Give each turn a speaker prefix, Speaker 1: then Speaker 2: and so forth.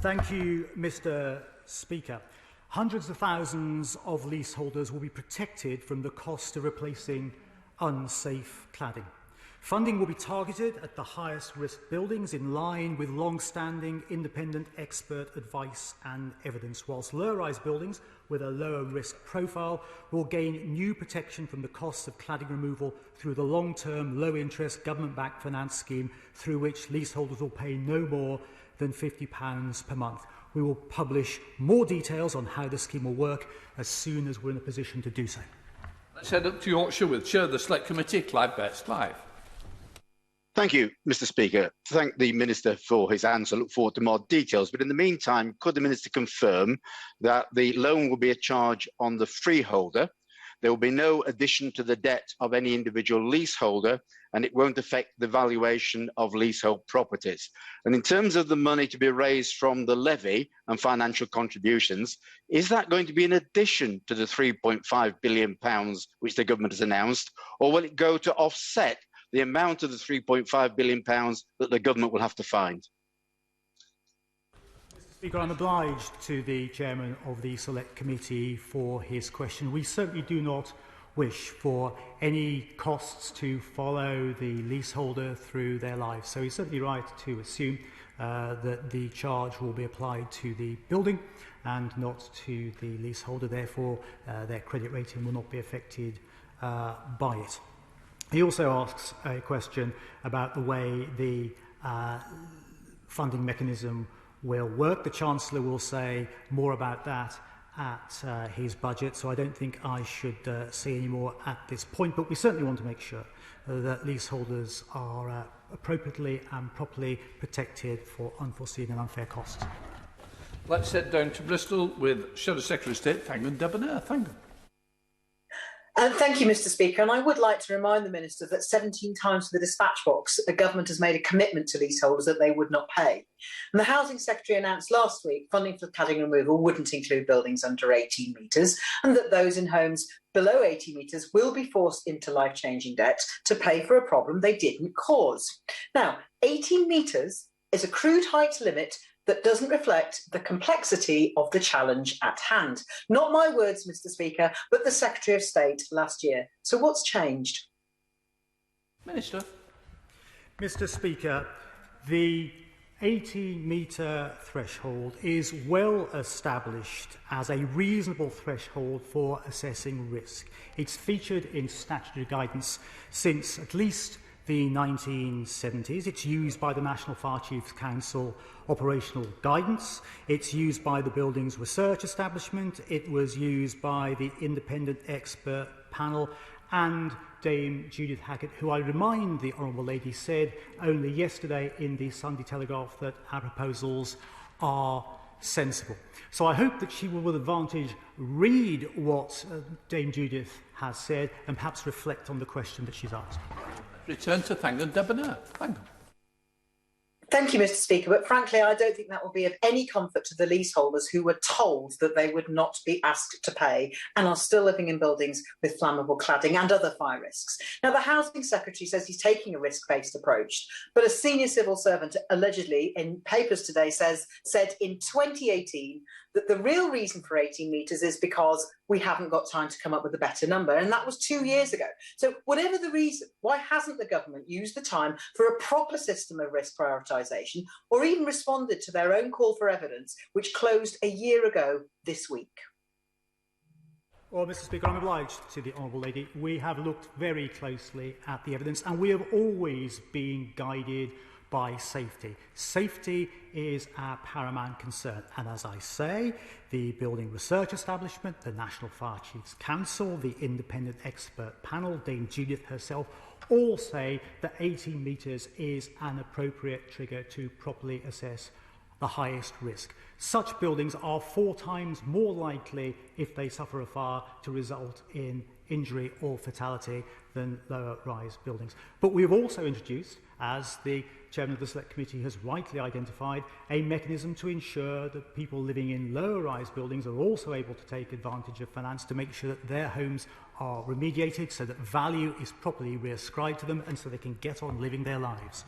Speaker 1: Thank you, Mr. Speaker. Hundreds of thousands of leaseholders will be protected from the cost of replacing unsafe cladding. Funding will be targeted at the highest risk buildings in line with long-standing independent expert advice and evidence, whilst low-rise buildings with a lower risk profile will gain new protection from the costs of cladding removal through the long-term, low-interest government-backed finance scheme through which leaseholders will pay no more than £50 per month. We will publish more details on how the scheme will work as soon as we're in a position to do so.
Speaker 2: Let's head up to Yorkshire with Chair of the Select Committee, Clive Betts. Clive.
Speaker 3: Thank you, Mr. Speaker. Thank the Minister for his answer. Look forward to more details. But in the meantime, could the Minister confirm that the loan will be a charge on the freeholder? There will be no addition to the debt of any individual leaseholder, and it won't affect the valuation of leasehold properties. And in terms of the money to be raised from the levy and financial contributions, is that going to be in addition to the £3.5 billion which the government has announced, or will it go to offset the amount of the £3.5 billion that the government will have to find?
Speaker 1: Mr. Speaker, I'm obliged to the Chairman of the Select Committee for his question. We certainly do not wish for any costs to follow the leaseholder through their lives. So he's certainly right to assume that the charge will be applied to the building and not to the leaseholder. Therefore, their credit rating will not be affected by it. He also asks a question about the way the funding mechanism will work. The Chancellor will say more about that at his budget, so I don't think I should say any more at this point, but we certainly want to make sure that leaseholders are appropriately and properly protected for unforeseen and unfair costs.
Speaker 2: Let's head down to Bristol with Shadow Secretary of State, Thangam Debbonaire. Thangam.
Speaker 4: Thank you, Mr. Speaker. And I would like to remind the Minister that 17 times for the dispatch box, the government has made a commitment to leaseholders that they would not pay. And the Housing Secretary announced last week funding for cladding removal wouldn't include buildings under 18 metres, and that those in homes below 80 metres will be forced into life-changing debt to pay for a problem they didn't cause. Now, 18 metres is a crude height limit that doesn't reflect the complexity of the challenge at hand. Not my words, Mr. Speaker, but the Secretary of State last year. So what's changed?
Speaker 2: Minister.
Speaker 1: Mr. Speaker, the 80-metre threshold is well established as a reasonable threshold for assessing risk. It's featured in statutory guidance since at least the 1970s. It's used by the National Fire Chiefs Council operational guidance. It's used by the Buildings Research Establishment. It was used by the Independent Expert Panel and Dame Judith Hackett, who I remind the Honourable Lady said only yesterday in the Sunday Telegraph that our proposals are sensible. So I hope that she will with advantage read what Dame Judith has said and perhaps reflect on the question that she's asked.
Speaker 2: Return to Thangam Debbonaire. Thangam.
Speaker 4: Thank you, Mr. Speaker, but frankly, I don't think that will be of any comfort to the leaseholders who were told that they would not be asked to pay and are still living in buildings with flammable cladding and other fire risks. Now, the Housing Secretary says he's taking a risk-based approach, but a senior civil servant allegedly in papers today said in 2018 that the real reason for 18 metres is because we haven't got time to come up with a better number, and that was 2 years ago. So whatever the reason, why hasn't the government used the time for a proper system of risk prioritisation or even responded to their own call for evidence, which closed a year ago this week?
Speaker 1: Well, Mr. Speaker, I'm obliged to the Honourable Lady. We have looked very closely at the evidence and we have always been guided by safety. Safety is our paramount concern. And as I say, the Building Research Establishment, the National Fire Chiefs Council, the Independent Expert Panel, Dame Judith herself, all say that 18 metres is an appropriate trigger to properly assess the highest risk. Such buildings are 4 times more likely, if they suffer a fire, to result in injury or fatality than lower-rise buildings. But we have also introduced, as the Chairman of the Select Committee has rightly identified, a mechanism to ensure that people living in lower-rise buildings are also able to take advantage of finance to make sure that their homes are remediated so that value is properly reascribed to them and so they can get on living their lives.